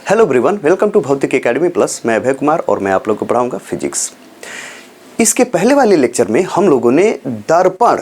Hello everyone, welcome to भौतिक academy plus. मैं अभय कुमार और मैं आप लोग को पढ़ाऊंगा फिजिक्स। इसके पहले वाले लेक्चर में हम लोगों ने दर्पण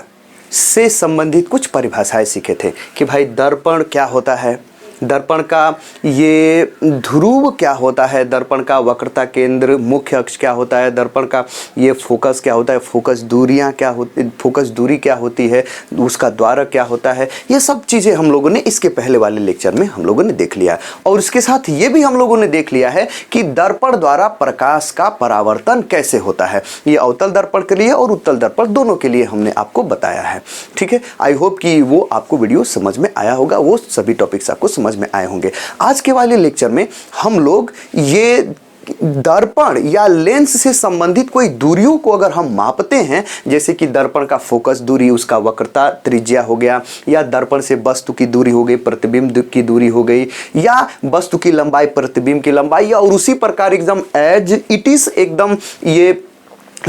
से संबंधित कुछ परिभाषाएं सीखे थे कि भाई दर्पण क्या होता है, दर्पण का ये ध्रुव क्या होता है, दर्पण का वक्रता केंद्र मुख्य अक्ष क्या होता है, दर्पण का ये फोकस क्या होता है, फोकस दूरियां क्या होती, फोकस दूरी क्या होती है, उसका द्वारक क्या होता है। ये सब चीज़ें हम लोगों ने इसके पहले वाले लेक्चर में हम लोगों ने देख लिया और इसके साथ ये भी हम लोगों ने देख लिया है कि दर्पण द्वारा प्रकाश का परावर्तन कैसे होता है। ये अवतल दर्पण के लिए और उत्तल दर्पण दोनों के लिए हमने आपको बताया है। ठीक है, आई होप कि वो आपको वीडियो समझ में आया होगा, वो सभी टॉपिक्स आपको समझ में आए होंगे। आज के वाले लेक्चर में हम लोग ये दर्पण या लेंस से संबंधित कोई दूरियों को अगर हम मापते हैं, जैसे कि दर्पण का फोकस दूरी, उसका वक्रता त्रिज्या हो गया, या दर्पण से वस्तु की दूरी हो गई, प्रतिबिंब की दूरी हो गई, या वस्तु की लंबाई प्रतिबिंब की लंबाई, और उसी प्रकार एकदम एज इट इज एकदम ये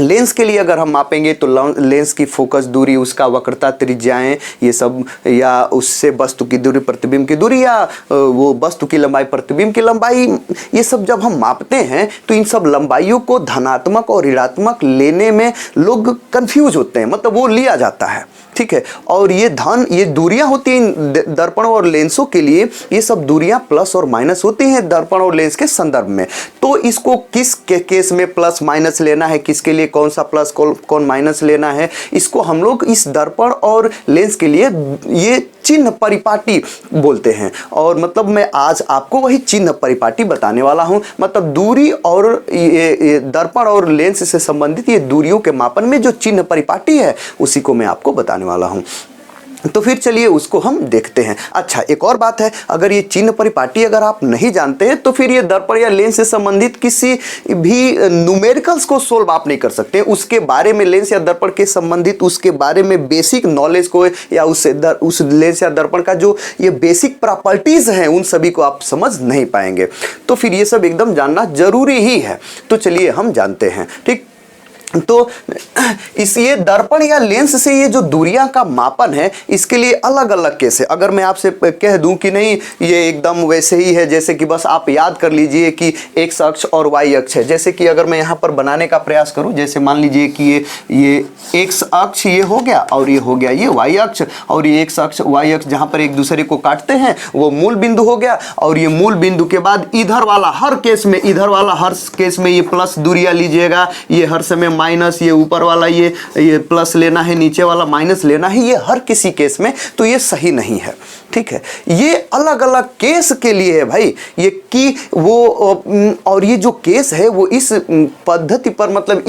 लेंस के लिए अगर हम मापेंगे तो लेंस की फोकस दूरी, उसका वक्रता त्रिज्याएं, ये सब, या उससे वस्तु की दूरी प्रतिबिंब की दूरी, या वो वस्तु की लंबाई प्रतिबिंब की लंबाई, ये सब जब हम मापते हैं तो इन सब लंबाइयों को धनात्मक और ऋणात्मक लेने में लोग कंफ्यूज होते हैं, मतलब वो लिया जाता है। ठीक है, और ये दूरियां होती हैं दर्पण और लेंसों के लिए, ये सब दूरियां प्लस और माइनस होती हैं दर्पण और लेंस के संदर्भ में। तो इसको किस केस में प्लस माइनस लेना है, किसके लिए कौन सा प्लस कौन माइनस लेना है, इसको हम लोग इस दर्पण और लेंस के लिए ये चिन्ह परिपाटी बोलते हैं। और मतलब मैं आज आपको वही चिन्ह परिपाटी बताने वाला हूं, मतलब दूरी और ये दर्पण और लेंस से संबंधित ये दूरियों के मापन में जो चिन्ह परिपाटी है उसी को मैं आपको बताने वाला हूं। तो फिर चलिए उसको हम देखते हैं। अच्छा, एक और बात है, अगर ये चिन्ह परिपाटी अगर आप नहीं जानते हैं तो फिर ये दर्पण या लेंस से संबंधित किसी भी न्यूमेरिकल्स को सोल्व आप नहीं कर सकते। उसके बारे में, लेंस या दर्पण के संबंधित उसके बारे में बेसिक नॉलेज को, या उस लेंस या दर्पण का जो ये बेसिक प्रॉपर्टीज हैं उन सभी को आप समझ नहीं पाएंगे। तो फिर ये सब एकदम जानना जरूरी ही है। तो चलिए हम जानते हैं। ठीक, तो इस ये दर्पण या लेंस से ये जो दूरियां का मापन है, इसके लिए अलग अलग केस है। अगर मैं आपसे कह दूं कि नहीं ये एकदम वैसे ही है, जैसे कि बस आप याद कर लीजिए कि एक्स अक्ष और वाई अक्ष है। जैसे कि अगर मैं यहाँ पर बनाने का प्रयास करूं, जैसे मान लीजिए कि ये एक्स अक्ष ये हो गया और ये हो गया ये वाई अक्ष, और ये एक्स अक्ष वाई अक्ष जहाँ पर एक दूसरे को काटते हैं वो मूल बिंदु हो गया। और ये मूल बिंदु के बाद इधर वाला हर केस में ये प्लस दूरियां लीजिएगा, ये हर समय माइनस, ये ऊपर वाला ये प्लस लेना है, नीचे वाला माइनस लेना है, ये हर किसी केस में तो ये सही नहीं है। ठीक है, ये अलग अलग केस के लिए है भाई, ये कि वो, और ये जो केस है वो इस पद्धति पर, मतलब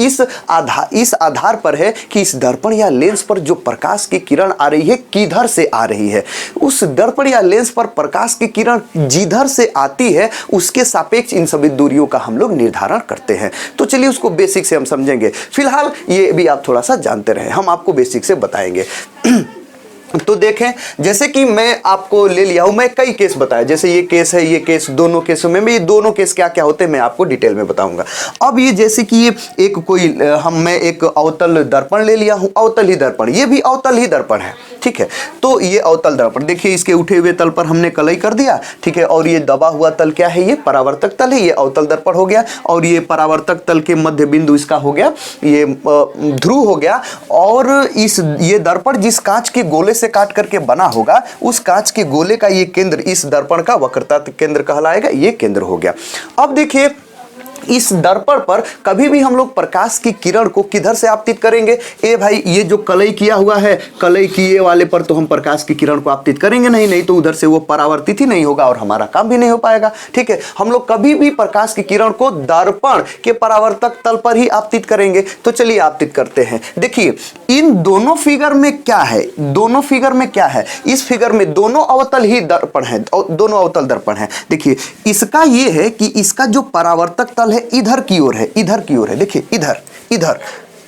इस आधार पर है कि इस दर्पण या लेंस पर जो प्रकाश की किरण आ रही है किधर से आ रही है। उस दर्पण या लेंस पर प्रकाश की किरण जिधर से आती है उसके सापेक्ष इन सभी दूरियों का हम लोग निर्धारण करते हैं। तो चलिए उसको बेसिक से हम समझेंगे। फिलहाल ये भी आप थोड़ा सा जानते रहे, हम आपको बेसिक से बताएंगे। तो देखें, जैसे कि मैं आपको ले लिया हूं, मैं कई केस बताया, जैसे ये केस है, ये केस, दोनों केसों में ये दोनों केस क्या क्या होते हैं मैं आपको डिटेल में बताऊंगा। अब ये जैसे कि ये मैं एक अवतल दर्पण ले लिया हूं, अवतल ही दर्पण, ये भी अवतल ही दर्पण है। ठीक है, तो ये अवतल दर्पण देखिए, इसके उठे हुए तल पर हमने कलई कर दिया। ठीक है, और ये दबा हुआ तल क्या है, ये परावर्तक तल है, ये अवतल दर्पण हो गया। और ये परावर्तक तल के मध्य बिंदु इसका हो गया ये ध्रुव हो गया। और ये दर्पण जिस कांच के गोले से काट करके बना होगा, उस कांच के गोले का ये केंद्र इस दर्पण का वक्रता केंद्र कहलाएगा, ये केंद्र हो गया। अब देखिए, इस दर्पण पर कभी भी हम लोग प्रकाश की किरण को किधर से आपतित करेंगे। ए भाई, ये जो कलई किया हुआ है, कलई किए वाले पर तो हम प्रकाश की किरण को आपतित करेंगे नहीं तो उधर से वो परावर्तित ही नहीं होगा और हमारा काम भी नहीं हो पाएगा। ठीक है, हम लोग कभी भी प्रकाश की किरण को दर्पण के परावर्तक तल पर ही आपतित करेंगे। तो चलिए आपतित करते हैं। देखिए, इन दोनों फिगर में क्या है, इस फिगर में दोनों अवतल ही दर्पण है, दोनों अवतल दर्पण है। देखिए, इसका ये है कि इसका जो परावर्तक तल है इधर की ओर है, देखिए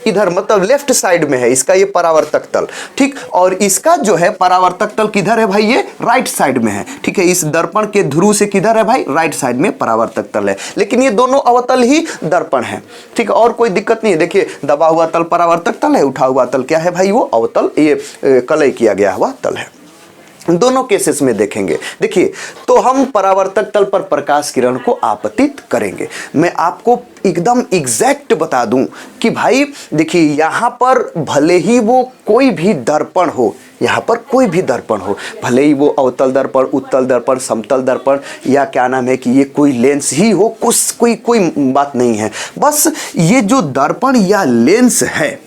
इधर मतलब लेफ्ट साइड में है इसका ये परावर्तक तल। ठीक, और इसका जो है परावर्तक तल किधर है भाई, ये राइट साइड में है। ठीक है, इस दर्पण के ध्रुव से किधर है भाई, राइट साइड में परावर्तक तल है। लेकिन ये दोनों अवतल ही दर्पण है। ठीक है, और कोई दिक्कत नहीं है। देखिए, दबा हुआ तल परावर्तक तल है, उठा हुआ तल क्या है भाई, वो अवतल, ये कलई किया गया हुआ तल है। दोनों केसेस में देखेंगे। देखिए, तो हम परावर्तक तल पर प्रकाश किरण को आपतित करेंगे। मैं आपको एकदम एग्जैक्ट बता दूं कि भाई देखिए, यहां पर भले ही वो कोई भी दर्पण हो, यहाँ पर कोई भी दर्पण हो, भले ही वो अवतल दर्पण, उत्तल दर्पण, समतल दर्पण, या क्या नाम है कि ये कोई लेंस ही हो, कुछ कोई बात नहीं है। बस ये जो दर्पण या लेंस है,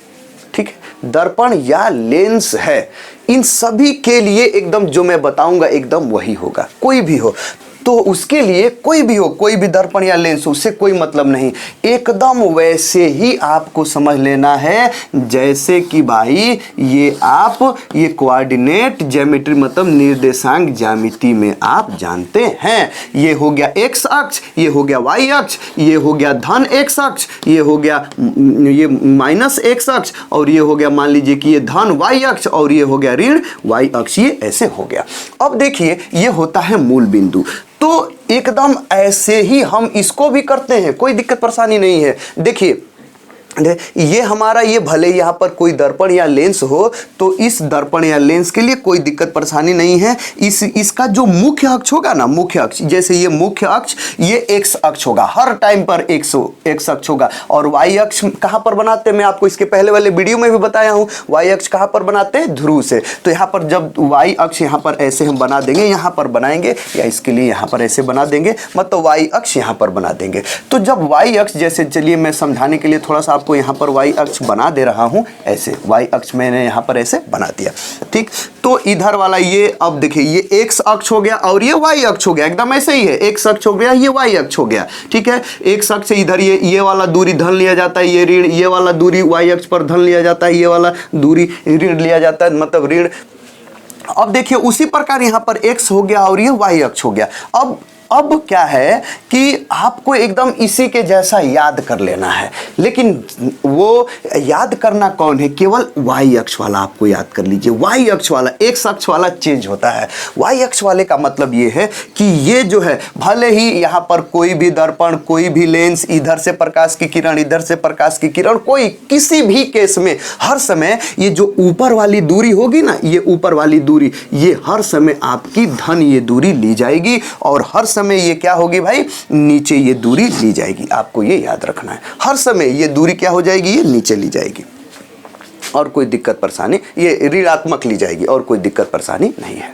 ठीक है, दर्पण या लेंस है, इन सभी के लिए एकदम जो मैं बताऊंगा एकदम वही होगा। कोई भी हो तो उसके लिए, कोई भी हो, कोई भी दर्पण या लेंस, उससे कोई मतलब नहीं, एकदम वैसे ही आपको समझ लेना है जैसे कि भाई ये कोऑर्डिनेट ज्योमेट्री मतलब निर्देशांक ज्यामिति में आप जानते हैं। ये हो गया x अक्ष, ये हो गया y अक्ष, ये हो गया धन x अक्ष, ये हो गया ये माइनस x अक्ष, और ये हो गया मान लीजिए कि ये धन y अक्ष, और ये हो गया ऋण y अक्ष। ये ऐसे हो गया। अब देखिए, ये होता है मूल बिंदु। तो एकदम ऐसे ही हम इसको भी करते हैं, कोई दिक्कत परेशानी नहीं है। देखिए, ये हमारा, ये भले यहाँ पर कोई दर्पण या लेंस हो, तो इस दर्पण या लेंस के लिए कोई दिक्कत परेशानी नहीं है। इसका जो मुख्य अक्ष होगा ना, मुख्य अक्ष, जैसे ये मुख्य अक्ष, ये एक्स अक्ष होगा, हर टाइम पर एक्स अक्ष होगा। और वाई अक्ष कहाँ पर बनाते हैं, मैं आपको इसके पहले वाले वीडियो में भी बताया हूँ। वाई अक्ष कहाँ पर बनाते हैं, ध्रुव से। तो यहाँ पर जब वाई अक्ष यहाँ पर ऐसे हम बना देंगे, यहाँ पर बनाएंगे, या इसके लिए यहाँ पर ऐसे बना देंगे, मतलब वाई अक्ष यहाँ पर बना देंगे। तो जब वाई अक्ष, जैसे चलिए मैं समझाने के लिए थोड़ा सा आपको यहाँ पर y अक्ष बना दे रहा हूँ, ऐसे y अक्ष मैंने यहाँ पर ऐसे बना दिया, ठीक। तो इधर वाला ये, अब देखिए, ये x अक्ष हो गया और ये y अक्ष हो गया, एकदम ऐसे ही है। x अक्ष हो गया, ये y अक्ष हो गया, ठीक है। x अक्ष से इधर ये वाला दूरी धन लिया जाता है, ये ऋण, ये वाला दूरी y अक्ष पर धन लिया जाता है, ये वाला दूरी ऋण लिया जाता है, मतलब ऋण। अब देखिए, उसी प्रकार यहाँ पर x हो गया और ये y अक्ष हो गया। अब क्या है कि आपको एकदम इसी के जैसा याद कर लेना है, लेकिन वो याद करना कौन है, केवल y अक्ष वाला आपको याद कर लीजिए। y अक्ष वाला, x अक्ष वाला चेंज होता है। y अक्ष वाले का मतलब ये है कि ये जो है, भले ही यहाँ पर कोई भी दर्पण, कोई भी लेंस, इधर से प्रकाश की किरण, इधर से प्रकाश की किरण, कोई किसी भी केस में हर समय ये जो ऊपर वाली दूरी होगी ना, ये ऊपर वाली दूरी, ये हर समय आपकी धन ये दूरी ली जाएगी, और हर समय ये क्या होगी भाई, नीचे ये दूरी ली जाएगी। आपको ये याद रखना है, हर समय ये दूरी क्या हो जाएगी, ये नीचे ली जाएगी, और कोई दिक्कत परेशानी, ये ऋणात्मक ली जाएगी, और कोई दिक्कत परेशानी नहीं है,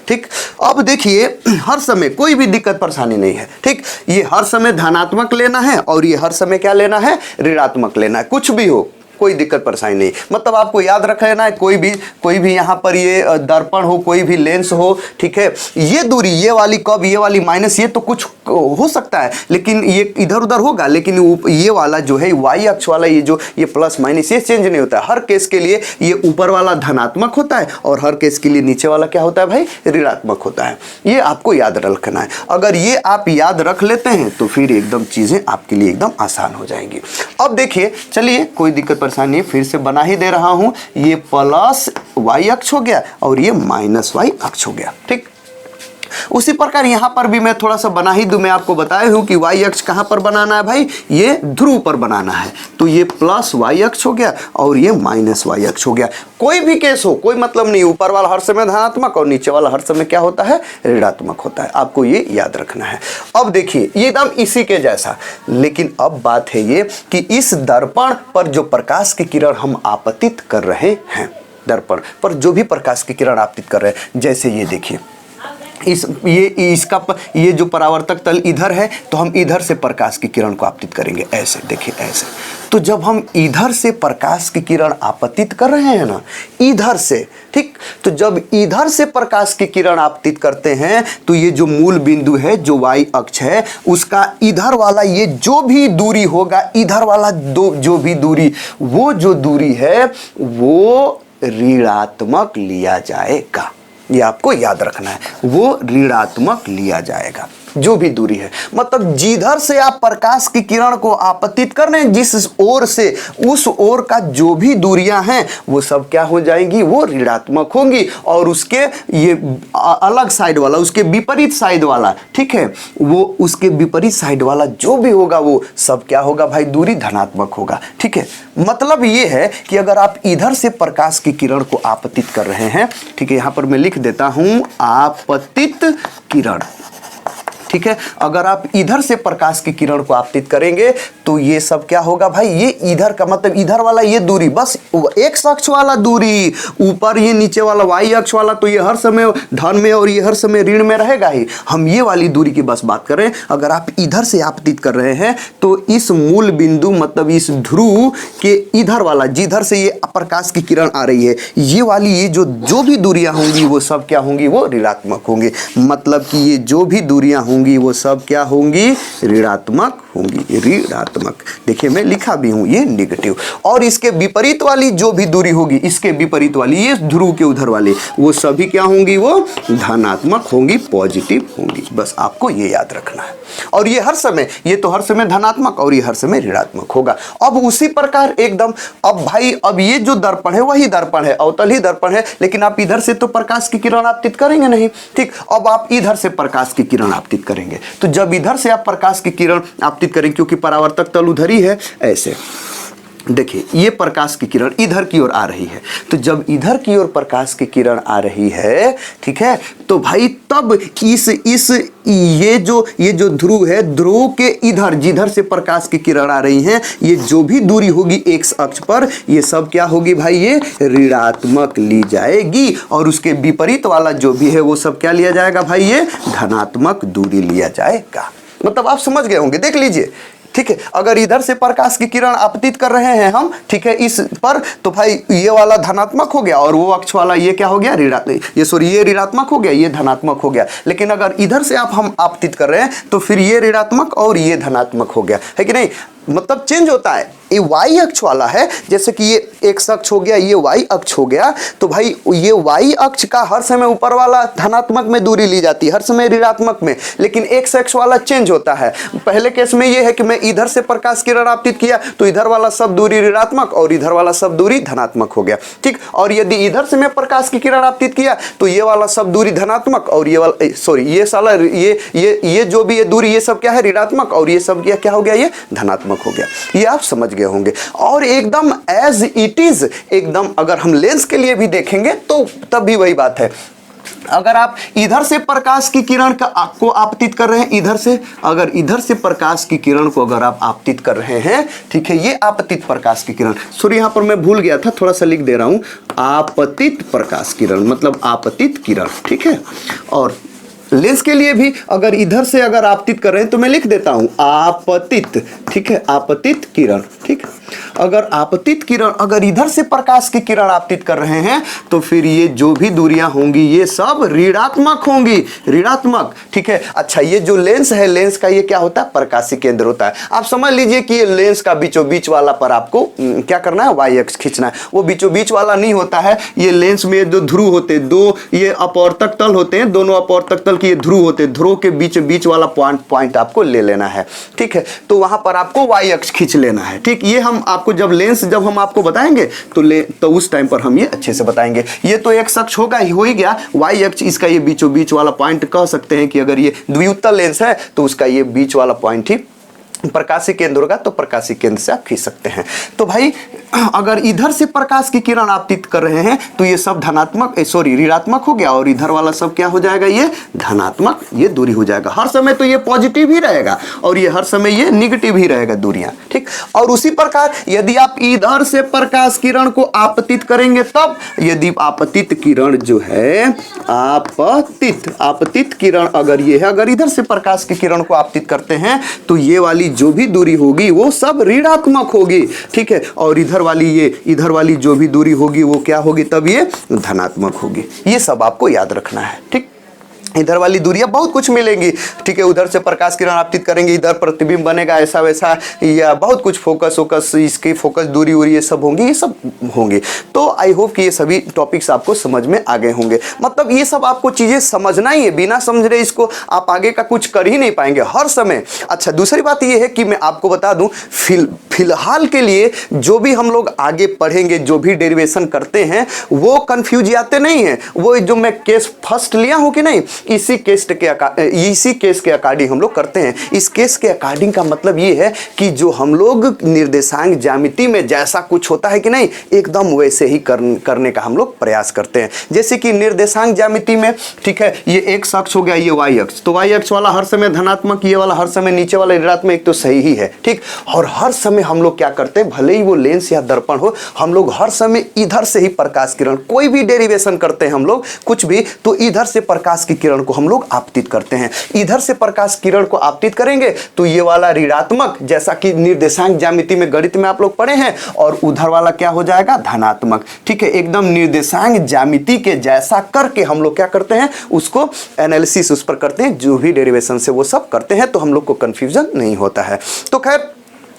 ठीक। अब देखिए, हर समय कोई भी दिक्कत परेशानी नहीं है, ठीक। ये हर समय धनात्मक लेना है, और ये हर समय क्या लेना है, ऋणात्मक लेना है। कुछ भी हो, कोई दिक्कत परेशानी नहीं, मतलब आपको याद रख लेना है, कोई भी यहाँ पर ये दर्पण हो, कोई भी लेंस हो, ठीक है। ये दूरी, ये वाली कब, ये वाली माइनस, ये तो कुछ हो सकता है, लेकिन ये इधर उधर होगा, लेकिन ये वाला जो है y अक्ष वाला, ये प्लस माइनस, ये चेंज नहीं होता है। हर केस के लिए ये ऊपर वाला धनात्मक होता है, और हर केस के लिए नीचे वाला क्या होता है भाई, ऋणात्मक होता है। ये आपको याद रखना है। अगर ये आप याद रख लेते हैं तो फिर एकदम चीजें आपके लिए एकदम आसान हो जाएंगी। अब देखिए, चलिए, कोई दिक्कत परेशानी, फिर से बना ही दे रहा हूं। ये प्लस y अक्ष हो गया और ये माइनस y अक्ष हो गया, ठीक। उसी प्रकार यहां पर भी मैं थोड़ा सा बना ही दूं। मैं आपको बताया हूं कि y अक्ष कहां पर बनाना है भाई, ये ध्रुव पर बनाना है। तो ये प्लस y अक्ष हो गया और ये माइनस y अक्ष हो गया। कोई भी केस हो, कोई मतलब नहीं, ऊपर वाला हर समय धनात्मक और नीचे वाला हर समय क्या होता है, ऋणात्मक होता है। आपको ये याद रखना है। अब देखिए, ये एकदम इसी के जैसा, लेकिन अब बात है ये कि इस दर्पण पर जो प्रकाश की किरण हम आपतित कर रहे हैं, दर्पण पर जो भी प्रकाश की किरण आपतित कर रहे हैं, जैसे ये देखिए, ये जो परावर्तक तल इधर है, तो हम इधर से प्रकाश की किरण को आपतित करेंगे, ऐसे देखिए, ऐसे। तो जब हम इधर से प्रकाश की किरण आपतित कर रहे हैं ना, इधर से, ठीक, तो जब इधर से प्रकाश की किरण आपतित करते हैं, तो ये जो मूल बिंदु है, जो y अक्ष है, उसका इधर वाला ये जो भी दूरी होगा, इधर वाला जो भी दूरी, वो जो दूरी है वो ऋणात्मक लिया जाएगा। ये आपको याद रखना है, वो ऋणात्मक लिया जाएगा। जो भी दूरी है, मतलब जिधर से आप प्रकाश की किरण को आपतित कर रहे हैं, जिस ओर से उस ओर का जो भी दूरियां हैं वो सब क्या हो जाएंगी, वो ऋणात्मक होंगी। और उसके ये अलग साइड वाला, उसके विपरीत साइड वाला, ठीक है, वो उसके विपरीत साइड वाला जो भी होगा वो सब क्या होगा भाई, दूरी धनात्मक होगा। ठीक है, मतलब ये है कि अगर आप इधर से प्रकाश की किरण को आपतित कर रहे हैं, ठीक है, यहां पर मैं लिख देता हूं आपतित किरण। ठीक है, अगर आप इधर से प्रकाश की किरण को आपतित करेंगे तो ये सब क्या होगा भाई, ये इधर का मतलब इधर वाला ये दूरी, बस एक्स अक्ष वाला दूरी, ऊपर ये नीचे वाला वाई अक्ष वाला, तो ये हर समय धन में और ये हर समय ऋण में रहेगा ही। हम ये वाली दूरी की बस बात कर रहे हैं। अगर आप इधर से आपतित कर रहे हैं तो इस मूल बिंदु मतलब इस ध्रुव के इधर वाला, जिधर से ये प्रकाश की किरण आ रही है, ये वाली ये जो भी दूरियां होंगी वो सब क्या होंगी, वो ऋणात्मक होंगी। मतलब कि ये जो भी दूरियां होंगी वो सब क्या होंगी, ऋणात्मक होंगी, ऋणात्मक। देखिए मैं लिखा भी हूं, ये नेगेटिव। और इसके विपरीत वाली जो भी दूरी होगी, इसके विपरीत वाली ये ध्रुव के उधर वाली, वो सभी क्या होंगी, वो धनात्मक होंगी, पॉजिटिव होंगी। बस आपको ये याद रखना है। और ये हर समय, ये तो हर समय धनात्मक और ये हर समय ऋणात्मक होगा। अब उसी प्रकार एकदम, अब भाई अब ये जो दर्पण है वही दर्पण है, अवतल ही दर्पण है, लेकिन आप इधर से तो प्रकाश की किरण आपतित करेंगे नहीं। ठीक, अब आप इधर से प्रकाश की किरण आपतित करेंगे, तो जब इधर से आप प्रकाश की किरण आपतित करें, क्योंकि परावर्तक तल उधर ही है, ऐसे देखिए ये प्रकाश की किरण इधर की ओर आ रही है, तो जब इधर की ओर प्रकाश की किरण आ रही है, ठीक है, तो भाई तब ये जो ध्रुव है, ध्रुव के इधर जिधर से प्रकाश की किरण आ रही है, ये जो भी दूरी होगी एक्स अक्ष पर, ये सब क्या होगी भाई, ये ऋणात्मक ली जाएगी। और उसके विपरीत वाला जो भी है वो सब क्या लिया जाएगा भाई, ये धनात्मक दूरी लिया जाएगा। मतलब आप समझ गए होंगे, देख लीजिए। ठीक है, अगर इधर से प्रकाश की किरण आपतित कर रहे हैं हम, ठीक है, इस पर, तो भाई ये वाला धनात्मक हो गया और वो अक्ष वाला ये क्या हो गया, ये ऋणात्मक हो गया, ये धनात्मक हो गया। लेकिन अगर इधर से हम आपतित कर रहे हैं तो फिर ये ऋणात्मक और ये धनात्मक हो गया, है कि नहीं। मतलब चेंज होता है। ये वाई अक्ष वाला है, जैसे कि ये एक्स अक्ष हो गया, ये वाई अक्ष हो गया, तो भाई ये वाई अक्ष का हर समय ऊपर वाला धनात्मक में दूरी ली जाती है, हर समय ऋणात्मक में। लेकिन एक्स अक्ष वाला चेंज होता है। पहले केस में ये है कि मैं इधर से प्रकाश किरण आपतित किया तो इधर वाला सब दूरी ऋणात्मक और इधर वाला सब दूरी धनात्मक हो गया। ठीक, और यदि इधर से मैं प्रकाश की किरण आपतित किया तो ये वाला सब दूरी धनात्मक और ये वाला ये जो भी ये दूरी, ये सब क्या है, ऋणात्मक, और ये सब क्या हो गया, ये धनात्मक हो गया। ये आप समझ गए होंगे। और एकदम एज इट इज, एकदम अगर हम लेंस के लिए भी देखेंगे तो तब भी वही बात है। अगर आप इधर से प्रकाश की किरण को आपतित कर रहे हैं, इधर से, अगर इधर से प्रकाश की किरण को अगर आप आपतित कर रहे हैं, ठीक है, ये आपतित प्रकाश की किरण, सॉरी यहां पर मैं भूल गया था, थोड़ा सा लिख दे रहा हूं, आपतित प्रकाश किरण मतलब आपतित किरण। ठीक है, और लेंस के लिए भी अगर इधर से अगर आपतित कर रहे हैं तो मैं लिख देता हूं आपतित। ठीक है, आपतित किरण। ठीक, अगर आपतित किरण, अगर इधर से प्रकाश की किरण आपतित कर रहे हैं तो फिर ये जो भी दूरियां होंगी ये सब ऋणात्मक होंगी, ऋणात्मक। ठीक है, अच्छा ये जो लेंस है, लेंस का ये क्या होता है, प्रकाशीय केंद्र होता है। आप समझ लीजिए कि ये लेंस का बीचों बीच वाला पर आपको क्या करना है, वाई अक्ष खींचना है। वो बीचों बीच वाला नहीं होता है। ये लेंस में जो ध्रुव होते हैं, दो ये अपवर्तक तल होते हैं, दोनों अपवर्तक तल ये ध्रुव होते, ध्रुव के बीच वाला पॉइंट आपको ले लेना है। ठीक है, तो वहां पर आपको वाई अक्ष खींच लेना है। ठीक, ये हम आपको जब लेंस जब हम आपको बताएंगे तो उस टाइम पर हम ये अच्छे से बताएंगे। ये तो एक्स अक्ष होगा ही, हो ही गया। वाई अक्ष इसका ये बीचों बीच वाला पॉइंट कह सकते हैं कि अगर ये द्विउत्तल लेंस है तो उसका ये बीच वाला पॉइंट ही प्रकाशीय केंद्र होगा, तो प्रकाशीय केंद्र से आप खींच सकते हैं। तो भाई अगर इधर से प्रकाश की किरण आपतित कर रहे हैं तो ये सब ऋणात्मक हो गया और इधर वाला सब क्या हो जाएगा, ये धनात्मक, ये दूरी हो जाएगा। हर समय तो ये पॉजिटिव ही रहेगा और ये हर समय ये निगेटिव ही रहेगा दूरियां। ठीक, और उसी प्रकार यदि आप इधर से प्रकाश किरण को आपतित करेंगे, तब यदि आपतित किरण जो है, आपतित किरण अगर ये है, अगर इधर से प्रकाश की किरण को आपतित करते हैं तो ये वाली जो भी दूरी होगी वो सब ऋणात्मक होगी। ठीक है, और इधर वाली जो भी दूरी होगी वो क्या होगी, तब ये धनात्मक होगी। ये सब आपको याद रखना है। ठीक, इधर वाली दूरियां बहुत कुछ मिलेंगी, ठीक है। उधर से प्रकाश किरण आपतित करेंगे, इधर प्रतिबिंब बनेगा, ऐसा वैसा, या बहुत कुछ फोकस इसकी फोकस दूरी उरी ये सब होंगी, ये सब होंगे। तो आई होप कि ये सभी टॉपिक्स आपको समझ में आ गए होंगे। मतलब ये सब आपको चीज़ें समझना ही है, बिना समझ रहे इसको आप आगे का कुछ कर ही नहीं पाएंगे हर समय। अच्छा, दूसरी बात ये है कि मैं आपको बता दूं, फिलहाल के लिए जो भी हम लोग आगे पढ़ेंगे, जो भी डेरिवेशन करते हैं, वो कंफ्यूज आते नहीं हैं। वो जो मैं केस फर्स्ट लिया हूं कि नहीं, इसी केस के अकॉर्डिंग हम लोग करते हैं। इस केस के अकॉर्डिंग का मतलब ये है कि जो हम लोग निर्देशांक ज्यामिति में जैसा कुछ होता है कि नहीं, एकदम वैसे ही करने का हम लोग प्रयास करते हैं। जैसे कि निर्देशांक ज्यामिति में, ठीक है, ये एक्स अक्ष हो गया, ये वाई अक्ष, तो वाई अक्ष वाला हर समय धनात्मक, ये वाला हर समय नीचे वाला ऋणात्मक, एक तो सही ही है, ठीक। और हर समय हम लोग क्या करते हैं, भले ही वो लेंस या दर्पण हो, हम लोग हर समय इधर से ही प्रकाश किरण, कोई भी डेरिवेशन करते हैं हम लोग कुछ भी, तो इधर से प्रकाश की किरण को हम लोग आपतित करते हैं। इधर से प्रकाश किरण को आपतित करेंगे तो ये वाला ऋणात्मक, जैसा कि निर्देशांक ज्यामिति में गणित में आप लोग पढ़े हैं, और उधर वाला क्या हो जाएगा, धनात्मक, ठीक है। एकदम निर्देशांक ज्यामिति के जैसा करके हम लोग क्या करते हैं, उसको एनालिसिस उस पर करते हैं, जो भी डेरिवेशन से वो सब करते हैं, तो हम लोग को कंफ्यूजन नहीं होता है। तो खैर,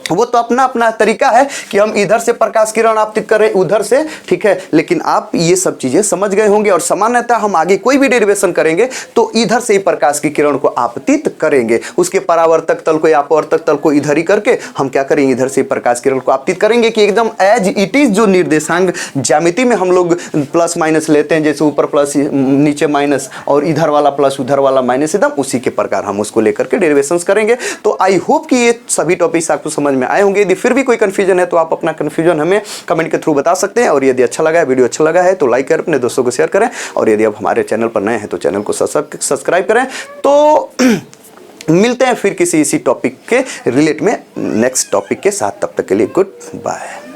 वो तो अपना अपना तरीका है कि हम इधर से प्रकाश किरण आपतित करें, उधर से, ठीक है। लेकिन आप ये सब चीजें समझ गए होंगे, और सामान्यतः हम आगे कोई भी डेरिवेशन करेंगे तो इधर से ही प्रकाश की किरण को आपतित करेंगे। उसके परावर्तक तल को या अपवर्तक तल को इधर ही करके हम क्या करेंगे, इधर से प्रकाश किरण को आपतित करेंगे, कि एकदम एज इट इज जो निर्देशांक ज्यामिति में हम लोग प्लस माइनस लेते हैं, जैसे ऊपर प्लस नीचे माइनस और इधर वाला प्लस उधर वाला माइनस, एकदम उसी के प्रकार हम उसको लेकर के डेरिवेशन करेंगे। तो आई होप कि ये सभी टॉपिक्स आपको समझ में आए होंगे। यदि फिर भी कोई कंफ्यूजन है तो आप अपना कंफ्यूजन हमें कमेंट के थ्रू बता सकते हैं। और यदि अच्छा लगा है, वीडियो अच्छा लगा है, तो लाइक करें, अपने दोस्तों को शेयर करें, और यदि आप हमारे चैनल पर नए हैं तो चैनल को सब्सक्राइब करें। तो मिलते हैं फिर किसी इसी टॉपिक के रिलेट में नेक्स्ट टॉपिक के साथ, तब तक के लिए गुड बाय।